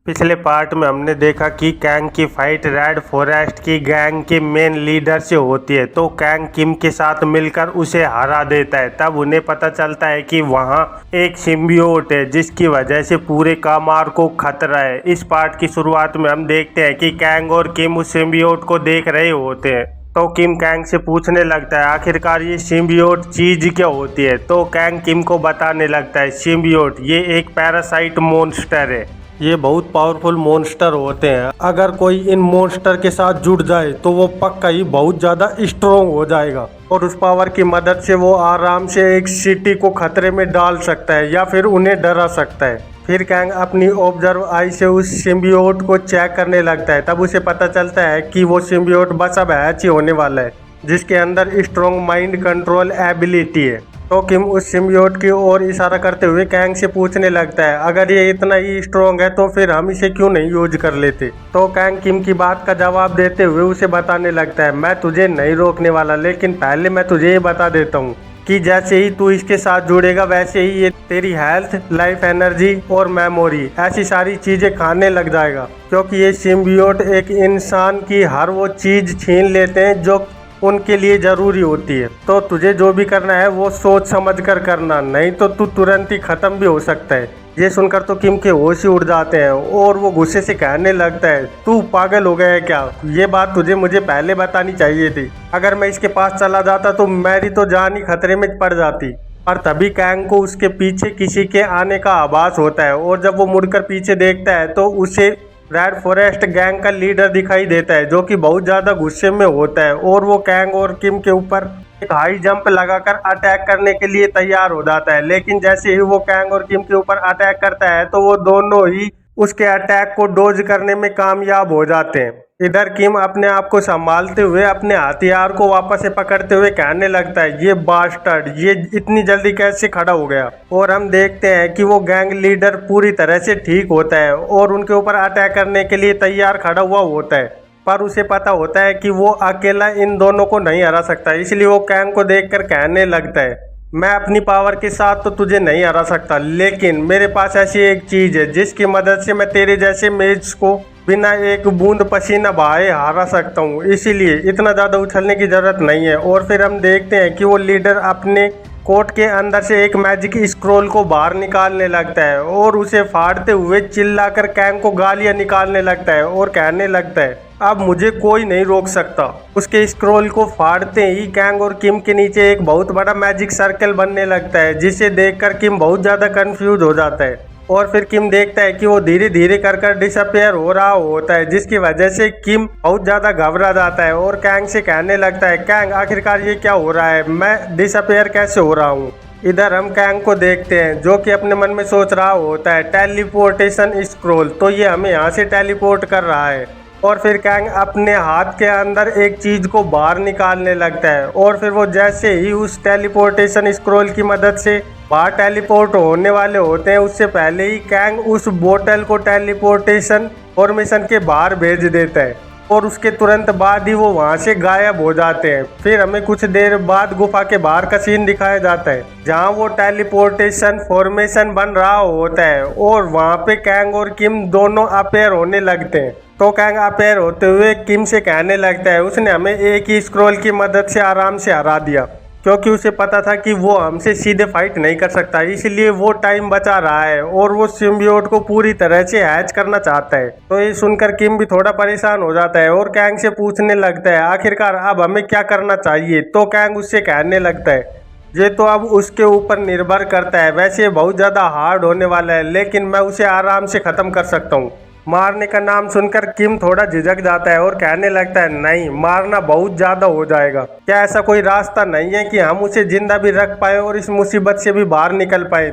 पिछले पार्ट में हमने देखा कि कैंग की फाइट रेड फॉरेस्ट की गैंग के मेन लीडर से होती है, तो कैंग किम के साथ मिलकर उसे हरा देता है। तब उन्हें पता चलता है कि वहां एक सिम्बियोट है जिसकी वजह से पूरे कामार को खतरा है। इस पार्ट की शुरुआत में हम देखते हैं कि कैंग और किम उस सिम्बियोट को देख रहे होते हैं, तो किम कैंग से पूछने लगता है आखिरकार ये सिम्बियोट चीज क्या होती है। तो कैंग किम को बताने लगता है सिम्बियोट ये एक पैरासाइट मॉन्स्टर है, ये बहुत पावरफुल मॉन्स्टर होते हैं। अगर कोई इन मॉन्स्टर के साथ जुड़ जाए तो वो पक्का ही बहुत ज़्यादा स्ट्रोंग हो जाएगा और उस पावर की मदद से वो आराम से एक सिटी को खतरे में डाल सकता है या फिर उन्हें डरा सकता है। फिर कैंग अपनी ऑब्जर्व आई से उस सिम्बियोट को चेक करने लगता है। तब उसे पता चलता है कि वो सिम्बियोट बस अब हैच ही होने वाला है जिसके अंदर स्ट्रोंग माइंड कंट्रोल एबिलिटी है। तो किम उस सिम्बियोट की ओर इशारा करते हुए कैंग से पूछने लगता है अगर ये इतना ही स्ट्रोंग है तो फिर हम इसे क्यों नहीं यूज कर लेते। तो कैंग किम की बात का जवाब देते हुए उसे बताने लगता है मैं तुझे नहीं रोकने वाला, लेकिन पहले मैं तुझे ये बता देता हूँ कि जैसे ही तू इसके साथ जुड़ेगा वैसे ही ये तेरी हेल्थ, लाइफ एनर्जी और मेमोरी ऐसी सारी चीजें खाने लग जाएगा, क्योंकि ये सिम्बियोट एक इंसान की हर वो चीज छीन लेते हैं जो उनके लिए ज़रूरी होती है। तो तुझे जो भी करना है वो सोच समझ कर करना, नहीं तो तू तुरंत ही ख़त्म भी हो सकता है। ये सुनकर तो किम के होश ही उड़ जाते हैं और वो गुस्से से कहने लगता है तू पागल हो गया है क्या, ये बात तुझे मुझे पहले बतानी चाहिए थी। अगर मैं इसके पास चला जाता तो मेरी तो जान ही खतरे में पड़ जाती। और तभी कैंग को उसके पीछे किसी के आने का आभास होता है और जब वो मुड़कर पीछे देखता है तो उसे रेड फॉरेस्ट गैंग का लीडर दिखाई देता है जो कि बहुत ज़्यादा गुस्से में होता है और वो कैंग और किम के ऊपर एक हाई जंप लगाकर अटैक करने के लिए तैयार हो जाता है। लेकिन जैसे ही वो कैंग और किम के ऊपर अटैक करता है तो वो दोनों ही उसके अटैक को डोज करने में कामयाब हो जाते हैं। इधर किम अपने आप को संभालते हुए अपने हथियार को वापस से पकड़ते हुए कहने लगता है ये बास्टर्ड ये इतनी जल्दी कैसे खड़ा हो गया। और हम देखते हैं कि वो गैंग लीडर पूरी तरह से ठीक होता है और उनके ऊपर अटैक करने के लिए तैयार खड़ा हुआ होता है, पर उसे पता होता है कि वो अकेला इन दोनों को नहीं हरा सकता। इसलिए वो कैंग को देखकर कहने लगता है मैं अपनी पावर के साथ तो तुझे नहीं हरा सकता, लेकिन मेरे पास ऐसी एक चीज है जिसकी मदद से मैं तेरे जैसे मेज को बिना एक बूंद पसीना बहाए हरा सकता हूँ, इसीलिए इतना ज़्यादा उछलने की ज़रूरत नहीं है। और फिर हम देखते हैं कि वो लीडर अपने कोट के अंदर से एक मैजिक स्क्रोल को बाहर निकालने लगता है और उसे फाड़ते हुए चिल्लाकर कैंग को गालियाँ निकालने लगता है और कहने लगता है अब मुझे कोई नहीं रोक सकता। उसके स्क्रोल को फाड़ते ही कैंग और किम के नीचे एक बहुत बड़ा मैजिक सर्कल बनने लगता है जिसे देखकर किम बहुत ज़्यादा कंफ्यूज हो जाता है। और फिर किम देखता है कि वो धीरे धीरे कर डिसअपेयर हो रहा होता है, जिसकी वजह से किम बहुत ज़्यादा घबरा जाता है और कैंग से कहने लगता है कैंग आखिरकार ये क्या हो रहा है, मैं डिसअपेयर कैसे हो रहा हूँ। इधर हम कैंग को देखते हैं जो कि अपने मन में सोच रहा होता है टेलीपोर्टेशन स्क्रोल, तो ये हमें यहाँ से टेलीपोर्ट कर रहा है। और फिर कैंग अपने हाथ के अंदर एक चीज को बाहर निकालने लगता है और फिर वो जैसे ही उस टेलीपोर्टेशन स्क्रोल की मदद से बाहर टेलीपोर्ट होने वाले होते हैं उससे पहले ही कैंग उस बोतल को टेलीपोर्टेशन फॉर्मेशन के बाहर भेज देता है और उसके तुरंत बाद ही वो वहां से गायब हो जाते हैं। फिर हमें कुछ देर बाद गुफा के बाहर का सीन दिखाया जाता है जहां वो टेलीपोर्टेशन फॉर्मेशन बन रहा होता है और वहां पे कैंग और किम दोनों अपेयर होने लगते हैं। तो कैंग अपेयर होते हुए किम से कहने लगता है उसने हमें एक ही स्क्रोल की मदद से आराम से हरा दिया, क्योंकि उसे पता था कि वो हमसे सीधे फाइट नहीं कर सकता, इसलिए वो टाइम बचा रहा है और वो सिम्बियोट को पूरी तरह से हैच करना चाहता है। तो ये सुनकर किम भी थोड़ा परेशान हो जाता है और कैंग से पूछने लगता है आखिरकार अब हमें क्या करना चाहिए। तो कैंग उससे कहने लगता है ये तो अब उसके ऊपर निर्भर करता है, वैसे बहुत ज़्यादा हार्ड होने वाला है लेकिन मैं उसे आराम से ख़त्म कर सकता हूँ। मारने का नाम सुनकर किम थोड़ा झिझक जाता है और कहने लगता है नहीं, मारना बहुत ज्यादा हो जाएगा, क्या ऐसा कोई रास्ता नहीं है कि हम उसे जिंदा भी रख पाए और इस मुसीबत से भी बाहर निकल पाए।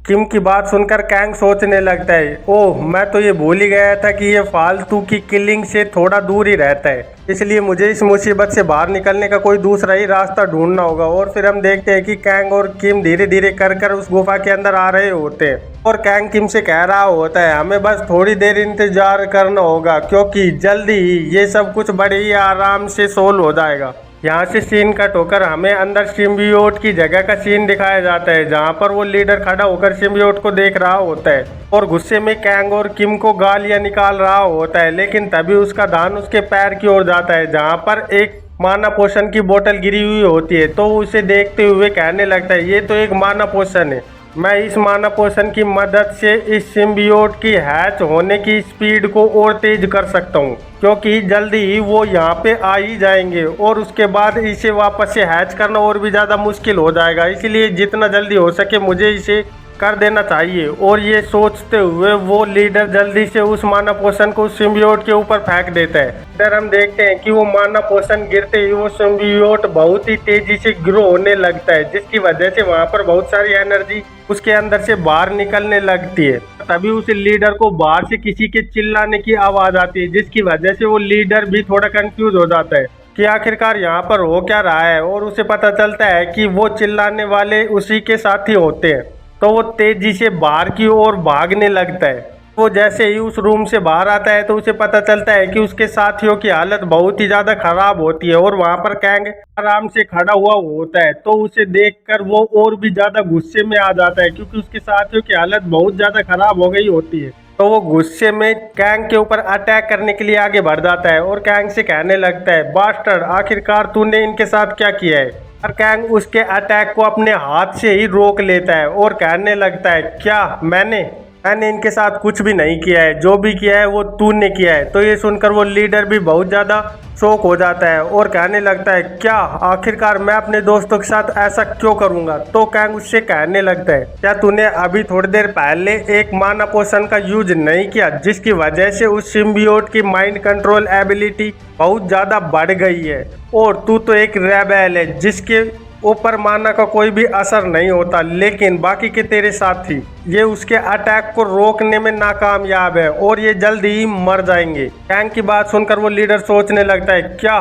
किम की बात सुनकर कैंग सोचने लगता है ओह मैं तो ये भूल ही गया था कि ये फालतू की किलिंग से थोड़ा दूर ही रहता है, इसलिए मुझे इस मुसीबत से बाहर निकलने का कोई दूसरा ही रास्ता ढूंढना होगा। और फिर हम देखते हैं कि कैंग और किम धीरे धीरे कर उस गुफा के अंदर आ रहे होते हैं और कैंग किम से कह रहा होता है हमें बस थोड़ी देर इंतजार करना होगा क्योंकि जल्दी ही ये सब कुछ बड़े ही आराम से सोल्व हो जाएगा। यहाँ से सीन कट होकर हमें अंदर सिम्बियोट की जगह का सीन दिखाया जाता है, जहाँ पर वो लीडर खड़ा होकर सिम्बियोट को देख रहा होता है और गुस्से में कैंग और किम को गालियां निकाल रहा होता है। लेकिन तभी उसका ध्यान उसके पैर की ओर जाता है, जहाँ पर एक माना पोषण की बोतल गिरी हुई होती है। तो वो उसे देखते हुए कहने लगता है, ये तो एक माना पोषण है, मैं इस माना पोषण की मदद से इस सिम्बियोट की हैच होने की स्पीड को और तेज कर सकता हूँ, क्योंकि जल्दी ही वो यहाँ पे आ ही जाएंगे और उसके बाद इसे वापस से हैच करना और भी ज़्यादा मुश्किल हो जाएगा। इसलिए जितना जल्दी हो सके मुझे इसे कर देना चाहिए। और ये सोचते हुए वो लीडर जल्दी से उस माना पोषण को सिम्बियोट के ऊपर फेंक देता है। इधर हम देखते हैं कि वो माना पोषण गिरते ही वो सिम्बियोट बहुत ही तेजी से ग्रो होने लगता है, जिसकी वजह से वहाँ पर बहुत सारी एनर्जी उसके अंदर से बाहर निकलने लगती है। तभी उस लीडर को बाहर से किसी के चिल्लाने की आवाज आती है, जिसकी वजह से वो लीडर भी थोड़ा कंफ्यूज हो जाता है कि आखिरकार यहाँ पर हो क्या रहा है। और उसे पता चलता है कि वो चिल्लाने वाले उसी के साथी होते हैं। तो वो तेजी से बाहर की ओर भागने लगता है। वो जैसे ही उस रूम से बाहर आता है तो उसे पता चलता है कि उसके साथियों की हालत बहुत ही ज़्यादा खराब होती है और वहाँ पर कैंग आराम से खड़ा हुआ होता है। तो उसे देखकर वो और भी ज़्यादा गुस्से में आ जाता है, क्योंकि उसके साथियों की हालत बहुत ज़्यादा खराब हो गई होती है। तो वो गुस्से में कैंग के ऊपर अटैक करने के लिए आगे बढ़ जाता है और कैंग से कहने लगता है, बास्टर्ड, आखिरकार तूने इनके साथ क्या किया है। और कैंग उसके अटैक को अपने हाथ से ही रोक लेता है और कहने लगता है, क्या मैंने इनके साथ कुछ भी नहीं किया है, जो भी किया है वो तूने किया है। तो ये सुनकर वो लीडर भी बहुत ज़्यादा शौक हो जाता है और कहने लगता है, क्या आखिरकार मैं अपने दोस्तों के साथ ऐसा क्यों करूंगा। तो कैंग उससे कहने लगता है, क्या तूने अभी थोड़ी देर पहले एक माना पोषण का यूज नहीं किया, जिसकी वजह से उस सिम्बियोट की माइंड कंट्रोल एबिलिटी बहुत ज़्यादा बढ़ गई है, और तू तो एक रेबेल है जिसके ऊपर माना का कोई भी असर नहीं होता, लेकिन बाकी के तेरे साथी ये उसके अटैक को रोकने में नाकामयाब है और ये जल्दी ही मर जाएंगे। कैंग की बात सुनकर वो लीडर सोचने लगता है, क्या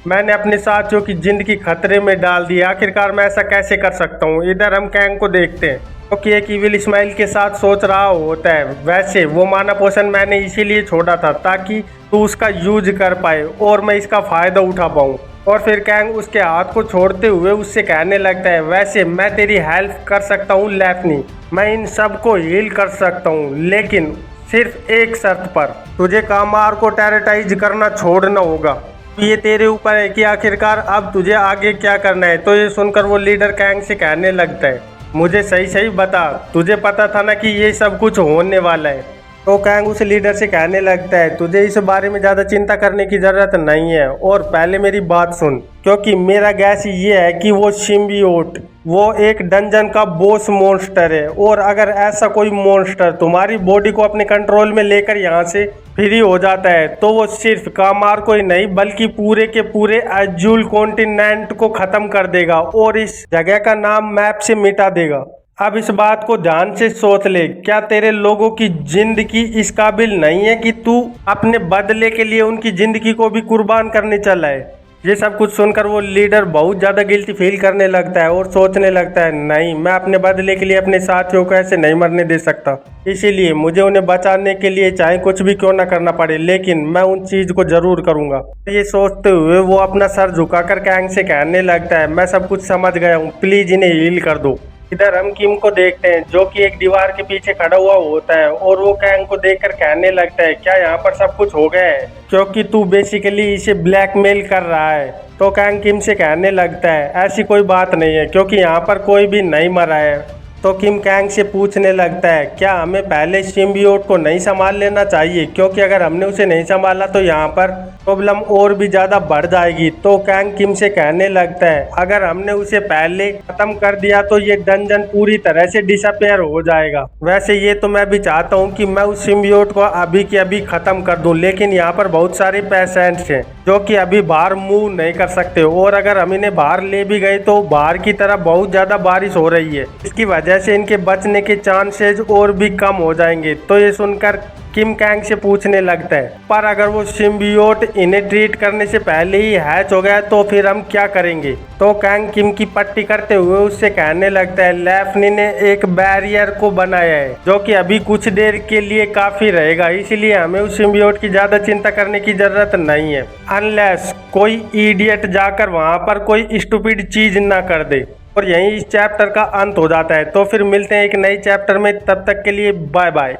मैंने अपने साथियों की जिंदगी खतरे में डाल दी, आखिरकार मैं ऐसा कैसे कर सकता हूँ। इधर हम कैंग को देखते हैं क्योंकि एक इविल स्माइल के साथ सोच रहा होता है, वैसे वो माना पोषण मैंने इसीलिए छोड़ा था ताकि तू उसका यूज कर पाए और मैं इसका फ़ायदा उठा पाऊँ। और फिर कैंग उसके हाथ को छोड़ते हुए उससे कहने लगता है, वैसे मैं तेरी हेल्प कर सकता हूँ लैफ्नी, मैं इन सब को हील कर सकता हूँ, लेकिन सिर्फ एक शर्त पर, तुझे कामार को टेररिटाइज करना छोड़ना होगा। ये तेरे ऊपर है कि आखिरकार अब तुझे आगे क्या करना है। तो ये सुनकर वो लीडर कैंग से कहने लगता है, मुझे सही सही बता, तुझे पता था ना कि ये सब कुछ होने वाला है। तो कैंग उस लीडर से कहने लगता है, तुझे इस बारे में ज़्यादा चिंता करने की ज़रूरत नहीं है, और पहले मेरी बात सुन, क्योंकि मेरा गैस ये है कि वो सिम्बियोट वो एक डंजन का बॉस मॉन्स्टर है, और अगर ऐसा कोई मॉन्स्टर तुम्हारी बॉडी को अपने कंट्रोल में लेकर यहाँ से फ्री हो जाता है तो वो सिर्फ कामार को ही नहीं बल्कि पूरे के पूरे अजूल कॉन्टिनेंट को ख़त्म कर देगा और इस जगह का नाम मैप से मिटा देगा। अब इस बात को ध्यान से सोच ले, क्या तेरे लोगों की जिंदगी इस काबिल नहीं है कि तू अपने बदले के लिए उनकी जिंदगी को भी कुर्बान करने चला है। ये सब कुछ सुनकर वो लीडर बहुत ज़्यादा गिल्टी फील करने लगता है और सोचने लगता है, नहीं, मैं अपने बदले के लिए अपने साथियों को ऐसे नहीं मरने दे सकता, इसीलिए मुझे उन्हें बचाने के लिए चाहे कुछ भी क्यों ना करना पड़े, लेकिन मैं उन चीज़ को ज़रूर करूँगा। ये सोचते हुए वो अपना सर झुकाकर कैंग से कहने लगता है, मैं सब कुछ समझ गया हूँ, प्लीज़ इन्हें हील कर दो। इधर हम किम को देखते हैं जो कि एक दीवार के पीछे खड़ा हुआ होता है और वो कैंग को देखकर कहने लगता है, क्या यहाँ पर सब कुछ हो गया है, क्योंकि तू बेसिकली इसे ब्लैकमेल कर रहा है। तो कैंग किम से कहने लगता है, ऐसी कोई बात नहीं है, क्योंकि यहाँ पर कोई भी नहीं मरा है। तो किम कैंग से पूछने लगता है, क्या हमें पहले सिम्बियोट को नहीं संभाल लेना चाहिए, क्योंकि अगर हमने उसे नहीं संभाला तो यहाँ पर प्रॉब्लम और भी ज़्यादा बढ़ जाएगी। तो कैंग किम से कहने लगता है, अगर हमने उसे पहले ख़त्म कर दिया तो ये डंजन पूरी तरह से डिसअपेयर हो जाएगा। वैसे ये तो मैं भी चाहता हूँ कि मैं उस सिम्बियोट को अभी के अभी ख़त्म कर दूँ, लेकिन यहाँ पर बहुत सारे पेशेंट्स हैं जो कि अभी बाहर मूव नहीं कर सकते, और अगर हम इन्हें बाहर ले भी गए तो बाहर की तरफ बहुत ज़्यादा बारिश हो रही है, इसकी वजह से इनके बचने के चांसेस और भी कम हो जाएंगे। तो ये सुनकर किम कैंग से पूछने लगता है, पर अगर वो सिम्बियोट इन्हें ट्रीट करने से पहले ही हैच हो गया तो फिर हम क्या करेंगे। तो कैंग किम की पट्टी करते हुए उससे कहने लगता है, लैफ्नी ने एक बैरियर को बनाया है जो कि अभी कुछ देर के लिए काफी रहेगा, इसलिए हमें उस सिम्बियोट की ज्यादा चिंता करने की जरूरत नहीं है, अनलेस कोई इडियट जाकर वहां पर कोई स्टूपिड चीज ना कर दे। और यहीं इस चैप्टर का अंत हो जाता है। तो फिर मिलते हैं एक नई चैप्टर में, तब तक के लिए बाय बाय।